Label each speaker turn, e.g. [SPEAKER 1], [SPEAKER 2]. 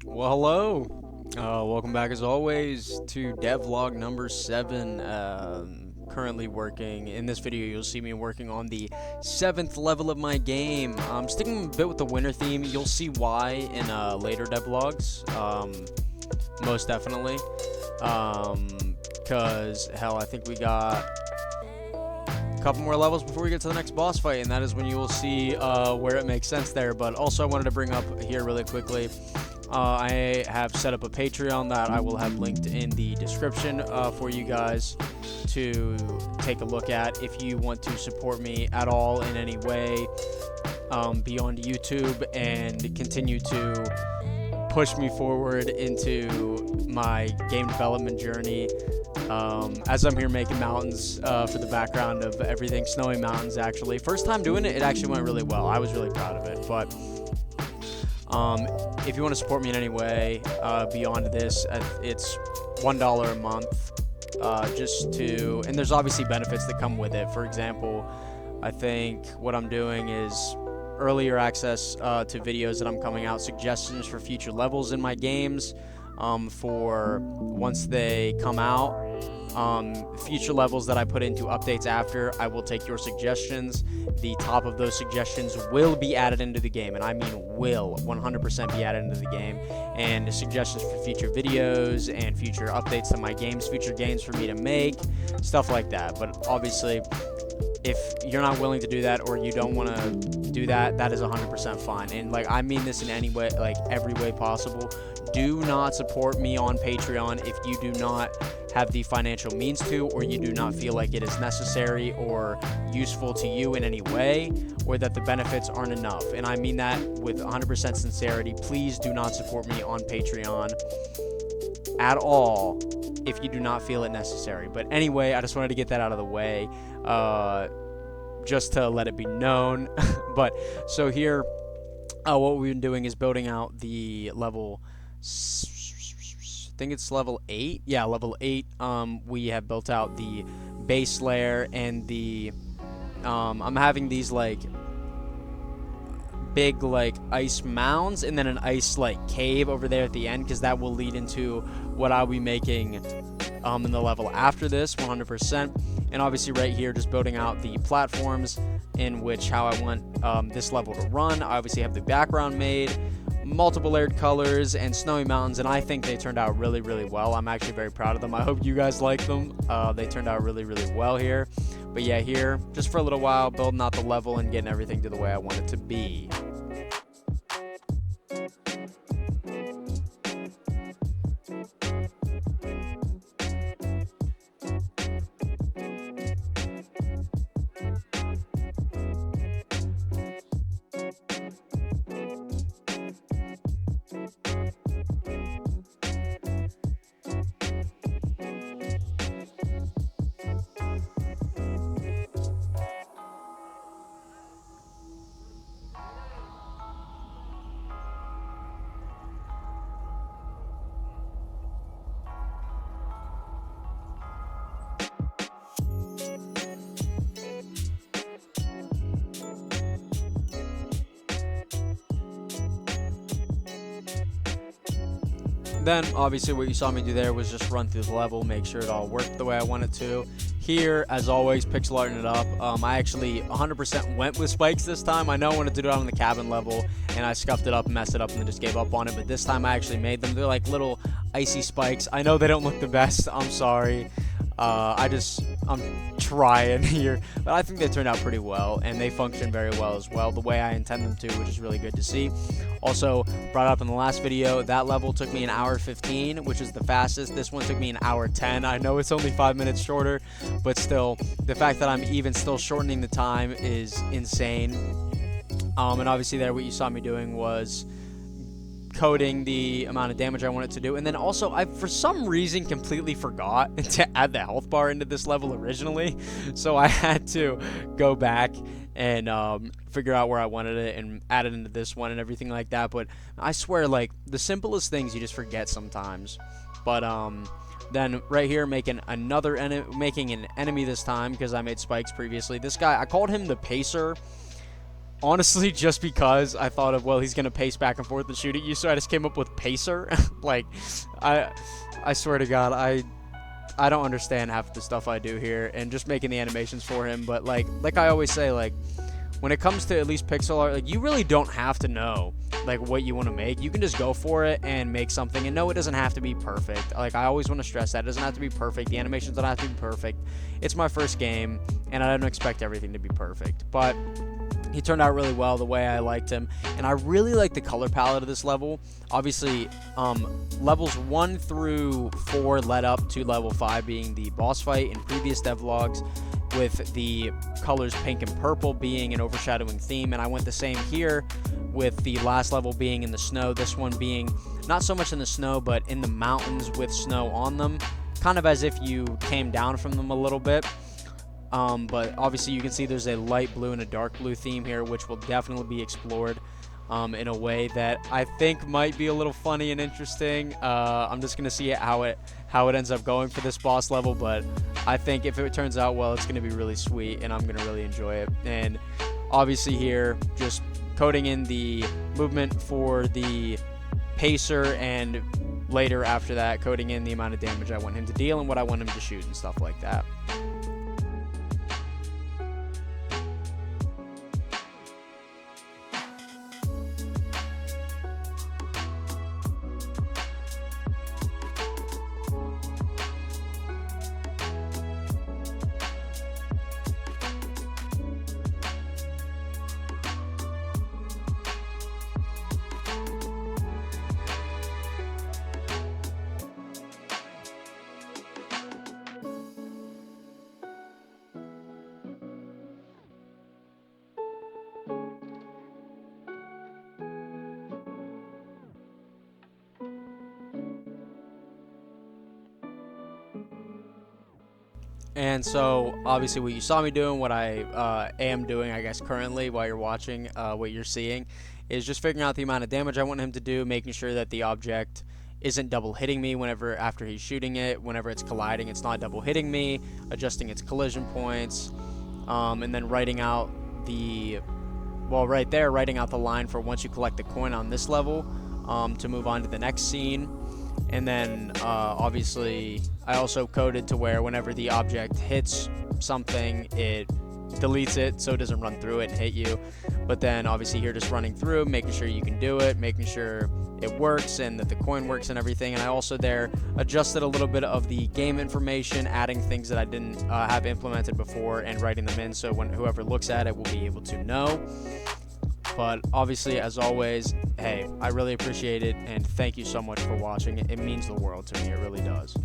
[SPEAKER 1] Well, hello. Welcome back as always to Devlog number 7. Currently working. In this video, you'll see me working on the 7th level of my game. I'm sticking a bit with the winter theme. You'll see why in later devlogs. Most definitely. Because, hell, I think we got a couple more levels before we get to the next boss fight, and that is when you will see where it makes sense there. But also I wanted to bring up here really quickly, I have set up a Patreon that I will have linked in the description for you guys to take a look at if you want to support me at all in any way beyond YouTube and continue to push me forward into my game development journey. As I'm here making mountains for the background of everything, snowy mountains actually. First time doing it, it actually went really well. I was really proud of it. But if you want to support me in any way beyond this, it's $1 a month. And there's obviously benefits that come with it. For example, I think what I'm doing is earlier access to videos that I'm coming out, suggestions for future levels in my games for once they come out. Future levels that I put into updates after, I will take your suggestions. The top of those suggestions will be added into the game, and I mean will 100% be added into the game, and suggestions for future videos and future updates to my games, future games for me to make, stuff like that. But obviously, if you're not willing to do that or you don't want to do that, that is 100% fine. And like, I mean this in any way, like every way possible. Do not support me on Patreon if you do not have the financial means to, or you do not feel like it is necessary or useful to you in any way, or that the benefits aren't enough. And I mean that with 100% sincerity. Please do not support me on Patreon at all if you do not feel it necessary. But anyway, I just wanted to get that out of the way, just to let it be known. But so here, what we've been doing is building out the level, I think it's level 8. Yeah, level 8. We have built out the base layer and the I'm having these like big like ice mounds and then an ice like cave over there at the end, because that will lead into what I'll be making in the level after this 100%. And obviously right here, just building out the platforms in which how I want this level to run. I obviously have the background made, multiple layered colors and snowy mountains, and I think they turned out really well. I'm actually very proud of them. I hope you guys like them. They turned out really well here. But yeah, here just for a little while, building out the level and getting everything to the way I want it to be. Then, obviously, what you saw me do there was just run through the level, make sure it all worked the way I wanted to. Here, as always, pixel arting it up. I actually 100% went with spikes this time. I know I wanted to do it on the cabin level, and I scuffed it up, messed it up, and then just gave up on it. But this time, I actually made them. They're like little icy spikes. I know they don't look the best. I'm sorry. I'm trying here, but I think they turned out pretty well, and they function very well as well, the way I intend them to, which is really good to see. Also, brought up in the last video, that level took me 1 hour 15, which is the fastest. This one took me 1 hour 10. I know it's only 5 minutes shorter, but still, the fact that I'm even still shortening the time is insane. And obviously there, what you saw me doing was coding the amount of damage I wanted to do. And then also, I for some reason completely forgot to add the health bar into this level originally, so I had to go back and figure out where I wanted it and add it into this one and everything like that. But I swear, like, the simplest things you just forget sometimes. But then right here, making an enemy this time, because I made spikes previously. This guy, I called him the Pacer. honestly, just because I thought of, well, he's gonna pace back and forth and shoot at you, so I just came up with pacer. Like, I swear to God, I don't understand half the stuff I do here, and just making the animations for him. But like I always say, like, when it comes to at least pixel art, like, you really don't have to know like what you want to make. You can just go for it and make something, and no, it doesn't have to be perfect. Like, I always want to stress that it doesn't have to be perfect. The animations don't have to be perfect. It's my first game, and I don't expect everything to be perfect, but he turned out really well the way I liked him, and I really like the color palette of this level. Obviously, levels 1 through 4 led up to level 5 being the boss fight in previous devlogs, with the colors pink and purple being an overshadowing theme, and I went the same here with the last level being in the snow, this one being not so much in the snow but in the mountains with snow on them, kind of as if you came down from them a little bit. But obviously you can see there's a light blue and a dark blue theme here, which will definitely be explored in a way that I think might be a little funny and interesting. I'm just gonna see how it ends up going for this boss level, but I think if it turns out well, it's gonna be really sweet, and I'm gonna really enjoy it. And obviously here, just coding in the movement for the pacer, and later after that, coding in the amount of damage I want him to deal and what I want him to shoot and stuff like that. And so, obviously, what you saw me doing, what I am doing, I guess, currently while you're watching, what you're seeing, is just figuring out the amount of damage I want him to do, making sure that the object isn't double hitting me after he's shooting it, whenever it's colliding, it's not double hitting me, adjusting its collision points, and then writing out writing out the line for once you collect the coin on this level, to move on to the next scene. And then obviously I also coded to where whenever the object hits something, it deletes it so it doesn't run through it and hit you. But then obviously here, just running through, making sure you can do it, making sure it works and that the coin works and everything. And I also there adjusted a little bit of the game information, adding things that I didn't have implemented before and writing them in, so when whoever looks at it will be able to know. But obviously, as always, hey, I really appreciate it, and thank you so much for watching. It means the world to me. It really does.